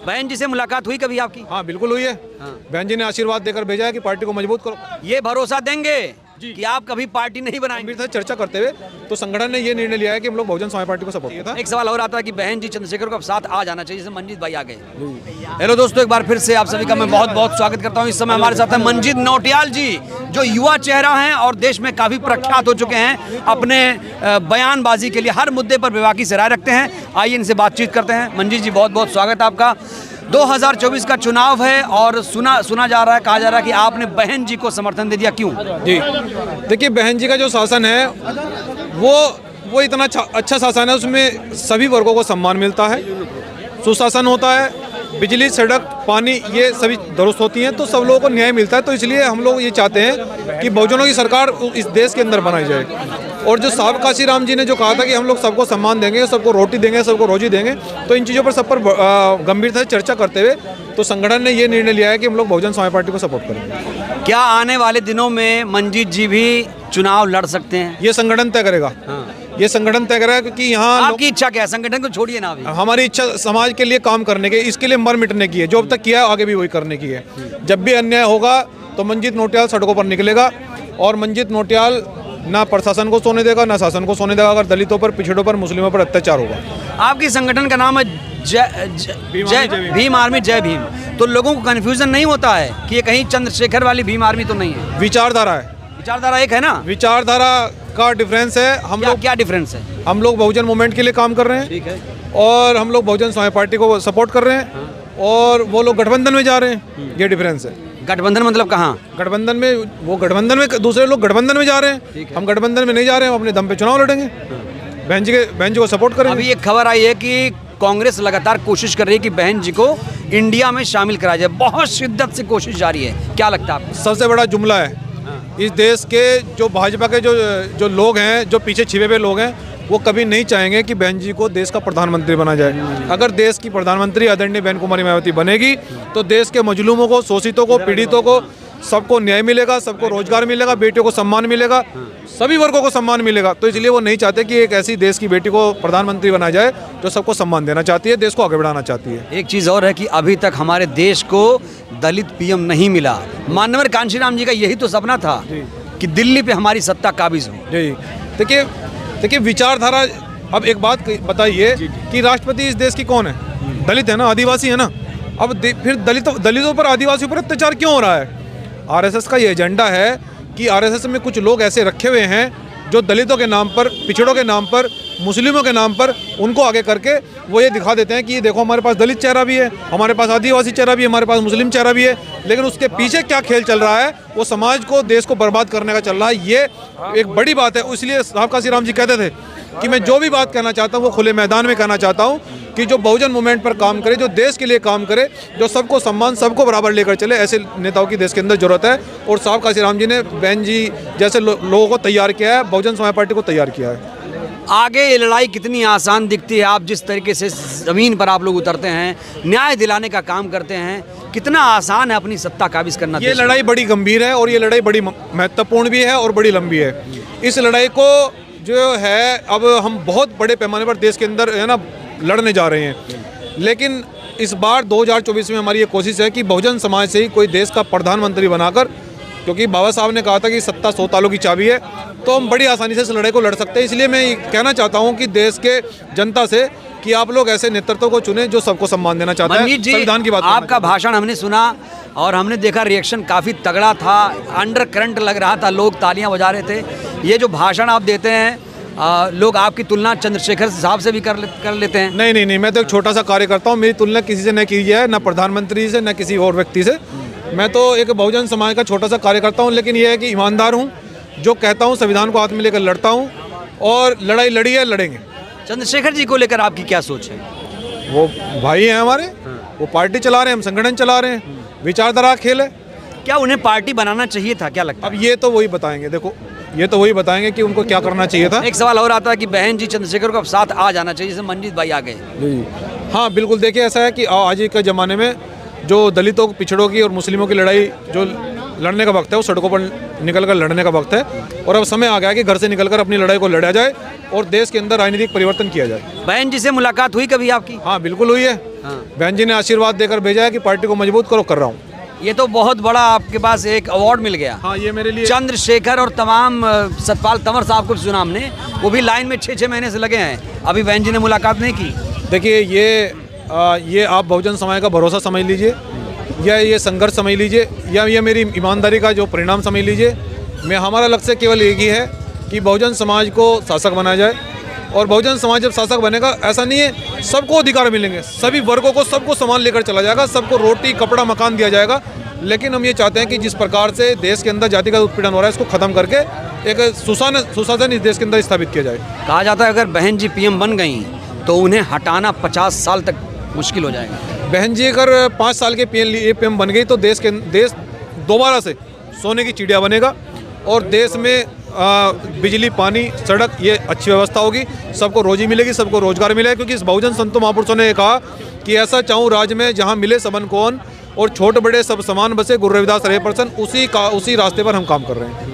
बहन जी से मुलाकात हुई कभी आपकी? हाँ बिल्कुल हुई है। बहन जी ने आशीर्वाद देकर भेजा है कि पार्टी को मजबूत करो। ये भरोसा देंगे कि आप कभी पार्टी नहीं बनाएंगे? गंभीरता से चर्चा करते हुए तो संगठन ने ये निर्णय लिया है कि हम लोग बहुजन समाज पार्टी को सपोर्ट किया था। एक सवाल और आता है कि बहन जी चंद्रशेखर को अब साथ आ जाना चाहिए, जैसे मंजीत भाई आ गए। हेलो दोस्तों, एक बार फिर से आप सभी का मैं बहुत बहुत स्वागत करता हूं। इस समय हमारे साथ है मंजीत नौटियाल जी, जो युवा चेहरा हैं और देश में काफी प्रख्यात हो चुके हैं अपने बयानबाजी के लिए। हर मुद्दे पर बेबाकी से राय रखते हैं। आइए इनसे बातचीत करते हैं। मंजीत जी, बहुत बहुत स्वागत है आपका। 2024 का चुनाव है और सुना जा रहा है, कहा जा रहा है कि आपने बहन जी को समर्थन दे दिया, क्यों? जी देखिए, बहन जी का जो शासन है वो इतना अच्छा शासन है, उसमें सभी वर्गों को सम्मान मिलता है, सुशासन होता है, बिजली, सड़क, पानी ये सभी दुरुस्त होती हैं, तो सब लोगों को न्याय मिलता है। तो इसलिए हम लोग ये चाहते हैं कि बहुजनों की सरकार इस देश के अंदर बनाई जाए। और जो साहब काशीराम जी ने जो कहा था कि हम लोग सबको सम्मान देंगे, सबको रोटी देंगे, सबको रोजी देंगे, तो इन चीज़ों पर सब पर गंभीरता से चर्चा करते हुए तो संगठन ने ये निर्णय लिया है कि हम लोग बहुजन समाज पार्टी को सपोर्ट करेंगे। क्या आने वाले दिनों में मंजीत जी भी चुनाव लड़ सकते हैं? ये संगठन तय करेगा। ये संगठन तय करेगा, क्योंकि यहाँ आपकी इच्छा क्या है? संगठन को छोड़िए ना अभी। हमारी इच्छा समाज के लिए काम करने की, इसके लिए मर मिटने की है। जो अब तक किया है आगे भी वही करने की है। जब भी अन्याय होगा तो मंजीत नौटियाल सड़कों पर निकलेगा, और मंजीत नौटियाल ना प्रशासन को सोने देगा ना शासन को सोने देगा अगर दलितों पर, पिछड़ों पर, मुस्लिमों पर अत्याचार होगा। आपकी संगठन का नाम है भीम आर्मी, जय भीम। तो लोगों को कंफ्यूजन नहीं होता है कि ये कहीं चंद्रशेखर वाली भीम आर्मी तो नहीं है? विचारधारा है, विचारधारा एक है ना? विचारधारा का डिफरेंस है। क्या डिफरेंस है? हम लोग बहुजन मूवमेंट के लिए काम कर रहे हैं, ठीक है, और हम लोग बहुजन समाज पार्टी को सपोर्ट कर रहे हैं, और वो लोग गठबंधन में जा रहे हैं। ये डिफरेंस है। गठबंधन मतलब कहाँ? गठबंधन में, वो गठबंधन में, दूसरे लोग गठबंधन में जा रहे हैं, हम गठबंधन में नहीं जा रहे हैं। हम अपने दम पे चुनाव लड़ेंगे, बहन जी को सपोर्ट करेंगे। अभी एक खबर आई है कि कांग्रेस लगातार कोशिश कर रही है कि बहन जी को इंडिया में शामिल कराया जाए। बहुत शिद्दत से कोशिश जारी है, क्या लगता है आपको? सबसे बड़ा जुमला है इस देश के। जो भाजपा के जो लोग हैं, जो पीछे छिपे हुए लोग हैं, वो कभी नहीं चाहेंगे कि बहन जी को देश का प्रधानमंत्री बना जाए। अगर देश की प्रधानमंत्री आदरणीय बहन कुमारी मायावती बनेगी तो देश के मजलूमों को, शोषितों को, पीड़ितों को, सबको न्याय मिलेगा, सबको रोजगार मिलेगा, बेटियों को सम्मान मिलेगा, सभी वर्गों को सम्मान मिलेगा। तो इसलिए वो नहीं चाहते कि एक ऐसी देश की बेटी को प्रधानमंत्री बनाया जाए जो सबको सम्मान देना चाहती है, देश को आगे बढ़ाना चाहती है। एक चीज़ और है कि अभी तक हमारे देश को दलित पीएम नहीं मिला। माननीय कांशीराम जी का यही तो सपना था कि दिल्ली पे हमारी सत्ता काबिज हो। जी देखिए विचारधारा। अब एक बात बताइए कि राष्ट्रपति इस देश की कौन है? दलित है ना, आदिवासी है ना। अब फिर दलितों पर, आदिवासियों पर अत्याचार क्यों हो रहा है? आरएसएस का ये एजेंडा है कि आरएसएस में कुछ लोग ऐसे रखे हुए हैं जो दलितों के नाम पर, पिछड़ों के नाम पर, मुस्लिमों के नाम पर उनको आगे करके वो ये दिखा देते हैं कि ये देखो हमारे पास दलित चेहरा भी है, हमारे पास आदिवासी चेहरा भी है, हमारे पास मुस्लिम चेहरा भी है। लेकिन उसके पीछे क्या खेल चल रहा है, वो समाज को, देश को बर्बाद करने का चल रहा है। ये एक बड़ी बात है। इसलिए साहब काशीराम जी कहते थे कि मैं जो भी बात कहना चाहता हूँ वो खुले मैदान में कहना चाहता हूँ, कि जो बहुजन मूवमेंट पर काम करे, जो देश के लिए काम करे, जो सबको सम्मान, सबको बराबर लेकर चले, ऐसे नेताओं की देश के अंदर जरूरत है। और साहब काशीराम जी ने बहन जी जैसे लोगों को तैयार किया है, बहुजन समाज पार्टी को तैयार किया है। आगे ये लड़ाई कितनी आसान दिखती है? आप जिस तरीके से ज़मीन पर आप लोग उतरते हैं, न्याय दिलाने का काम करते हैं, कितना आसान है अपनी सत्ता काबिज करना? ये लड़ाई बड़ी गंभीर है और ये लड़ाई बड़ी महत्वपूर्ण भी है और बड़ी लंबी है। इस लड़ाई को जो है अब हम बहुत बड़े पैमाने पर देश के अंदर है ना लड़ने जा रहे हैं। लेकिन इस बार 2024 में हमारी ये कोशिश है कि बहुजन समाज से ही कोई देश का प्रधानमंत्री बनाकर, क्योंकि बाबा साहब ने कहा था कि सत्ता 100 तालों की चाबी है, तो हम बड़ी आसानी से इस लड़ाई को लड़ सकते हैं। इसलिए मैं कहना चाहता हूं कि देश के जनता से कि आप लोग ऐसे नेतृत्व को चुने जो सबको सम्मान देना चाहता है। संविधान की बात, आपका भाषण हमने सुना और हमने देखा रिएक्शन काफ़ी तगड़ा था, अंडर करंट लग रहा था, लोग तालियां बजा रहे थे। ये जो भाषण आप देते हैं, लोग आपकी तुलना चंद्रशेखर साहब से भी कर लेते हैं। नहीं, मैं तो एक छोटा सा कार्यकर्ता हूँ। मेरी तुलना किसी से न की है, न प्रधानमंत्री से, न किसी और व्यक्ति से। मैं तो एक बहुजन समाज का छोटा सा कार्यकर्ता हूँ, लेकिन यह है कि ईमानदार हूँ, जो कहता हूँ संविधान को हाथ में लेकर लड़ता हूँ, और लड़ाई लड़ी है, लड़ेंगे। चंद्रशेखर जी को लेकर आपकी क्या सोच है? वो भाई हैं हमारे, वो पार्टी चला रहे हैं, हम संगठन चला रहे हैं, विचारधारा खेल है। क्या उन्हें पार्टी बनाना चाहिए था? क्या लगता है? अब ये तो वही बताएंगे। देखो, ये तो वही बताएंगे कि उनको क्या करना चाहिए था। एक सवाल और आता है कि बहन जी चंद्रशेखर को अब साथ आ जाना चाहिए, जैसे मंजीत भाई आ गए। हाँ बिल्कुल। देखिए, ऐसा है कि आज के ज़माने में जो दलितों, पिछड़ों की और मुस्लिमों की लड़ाई जो लड़ने का वक्त है, वो सड़कों पर निकल कर लड़ने का वक्त है। और अब समय आ गया कि घर से निकलकर अपनी लड़ाई को लड़ा जाए और देश के अंदर राजनीतिक परिवर्तन किया जाए। बहन जी से मुलाकात हुई कभी आपकी? हाँ बिल्कुल हुई है। बहन जी ने आशीर्वाद देकर भेजा है कि पार्टी को मजबूत करो, कर रहा हूँ। ये तो बहुत बड़ा आपके पास एक अवार्ड मिल गया। हाँ, ये मेरे लिए चंद्रशेखर और तमाम सतपाल तंवर साहब को सुना हमने, वो भी लाइन में 6-6 महीने से लगे हैं, अभी बहन जी ने मुलाकात नहीं की। देखिए, ये आप बहुजन समाज का भरोसा समझ लीजिए, या ये संघर्ष समझ लीजिए, या ये मेरी ईमानदारी का जो परिणाम समझ लीजिए। हमारा लक्ष्य केवल एक ही है कि बहुजन समाज को शासक बनाया जाए, और बहुजन समाज जब शासक बनेगा, ऐसा नहीं है सबको अधिकार मिलेंगे, सभी वर्गों को सबको समान लेकर चला जाएगा, सबको रोटी कपड़ा मकान दिया जाएगा। लेकिन हम ये चाहते हैं कि जिस प्रकार से देश के अंदर जातिगत उत्पीड़न हो रहा है, इसको खत्म करके एक सुशासन इस देश के अंदर स्थापित किया जाए। कहा जाता है अगर बहन जी पीएम बन गई तो उन्हें हटाना 50 साल तक मुश्किल हो जाएगा। बहन जी अगर 5 साल के पीएम बन गई तो देश दोबारा से सोने की चिड़िया बनेगा, और देश में बिजली, पानी, सड़क, ये अच्छी व्यवस्था होगी, सबको रोजी मिलेगी, सबको रोजगार मिलेगा। क्योंकि इस बहुजन संतों महापुरुषों ने कहा कि ऐसा चाहूँ राज्य में जहाँ मिले सबन को अन्न, और छोटे बड़े सब समान बसे, गुरु रविदास रहे परसन, उसी रास्ते पर हम काम कर रहे हैं।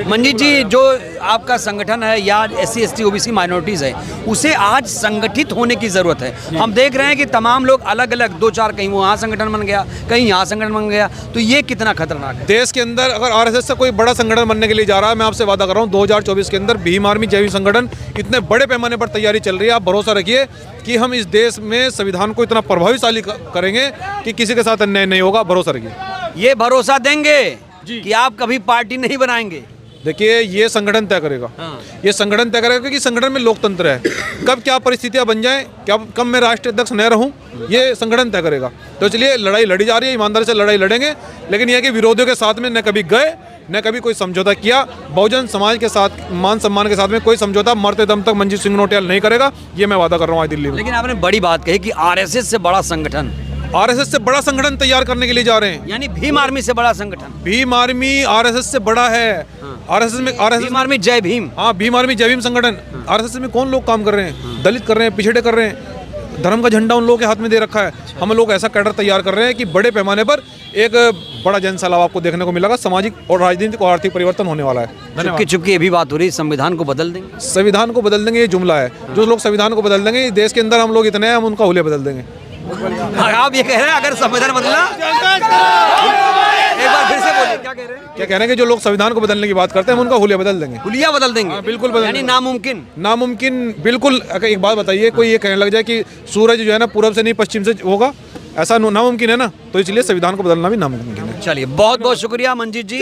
मंजीत जी, जो आपका संगठन है या SC ST OBC माइनॉरिटीज़ है, उसे आज संगठित होने की ज़रूरत है। हम देख रहे हैं कि तमाम लोग अलग अलग 2-4, कहीं वहाँ संगठन बन गया, कहीं यहाँ संगठन बन गया, तो ये कितना खतरनाक है? देश के अंदर अगर RSS से कोई बड़ा संगठन बनने के लिए जा रहा है, मैं आपसे वादा कर रहा हूँ 2024 के अंदर भीम आर्मी जैविक संगठन इतने बड़े पैमाने पर तैयारी चल रही है। आप भरोसा रखिए कि हम इस देश में संविधान को इतना प्रभावशाली करेंगे कि किसी के साथ अन्याय नहीं होगा, भरोसा रखिए। ये भरोसा देंगे कि आप कभी पार्टी नहीं बनाएंगे? देखिए, ये संगठन तय करेगा। ये संगठन तय करेगा, क्योंकि संगठन में लोकतंत्र है। कब क्या परिस्थितियां बन जाएं, कब मैं राष्ट्रीय अध्यक्ष न रहूं, ये संगठन तय करेगा। तो इसलिए लड़ाई लड़ी जा रही है, ईमानदारी से लड़ाई लड़ेंगे, लेकिन यह कि विरोधियों के साथ में न कभी गए, न कभी कोई समझौता किया। बहुजन समाज के साथ मान सम्मान के साथ में कोई समझौता मरते दम तक मंजीत सिंह नौटियाल नहीं करेगा, ये मैं वादा कर रहा हूँ आज दिल्ली में। लेकिन आपने बड़ी बात कही कि RSS से बड़ा संगठन, RSS से बड़ा संगठन तैयार करने के लिए जा रहे हैं, यानी भीम आर्मी से बड़ा संगठन। भीम आर्मी RSS से बड़ा है। भीम आर्मी जय भीम। हाँ, भीम आर्मी जय भीम संगठन। RSS में कौन लोग काम कर रहे हैं? दलित कर रहे हैं, पिछड़े कर रहे हैं, धर्म का झंडा उन लोगों के हाथ में दे रखा है। हम लोग ऐसा कैडर तैयार कर रहे हैं कि बड़े पैमाने पर एक बड़ा जन सैलाब आपको देखने को मिलेगा, सामाजिक और राजनीतिक और आर्थिक परिवर्तन होने वाला है। चुपके ये भी बात हो रही है, संविधान को बदल देंगे। संविधान को बदल देंगे, ये जुमला है। जो लोग संविधान को बदल देंगे, देश के अंदर हम लोग इतने हैं, हम उनका हुलिया बदल देंगे। आप ये कह रहे हैं अगर संविधान बदला? एक बार फिर से बोलिए, क्या कह रहे हैं? क्या कह रहे हैं कि जो लोग संविधान को बदलने की बात करते हैं, हम उनका हुलिया बदल देंगे। हुलिया बदल देंगे? बिल्कुल बदल, यानी नामुमकिन। नामुमकिन बिल्कुल। अगर एक बात बताइए, कोई ये कहने लग जाए कि सूरज जो है ना पूरब से नहीं पश्चिम से होगा, ऐसा नामुमकिन है ना, तो इसलिए संविधान को बदलना भी नामुमकिन है। चलिए, बहुत बहुत शुक्रिया मंजीत जी।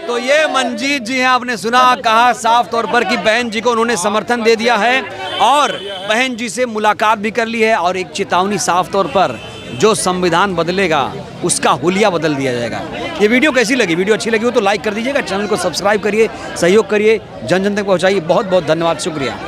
तो ये मंजीत जी हैं, आपने सुना, कहा साफ तौर पर कि बहन जी को उन्होंने समर्थन दे दिया है और बहन जी से मुलाकात भी कर ली है, और एक चेतावनी साफ तौर पर, जो संविधान बदलेगा उसका हुलिया बदल दिया जाएगा। ये वीडियो कैसी लगी? वीडियो अच्छी लगी हो तो लाइक कर दीजिएगा, चैनल को सब्सक्राइब करिए, सहयोग करिए, जन जन तक पहुँचाइए। बहुत बहुत धन्यवाद, शुक्रिया।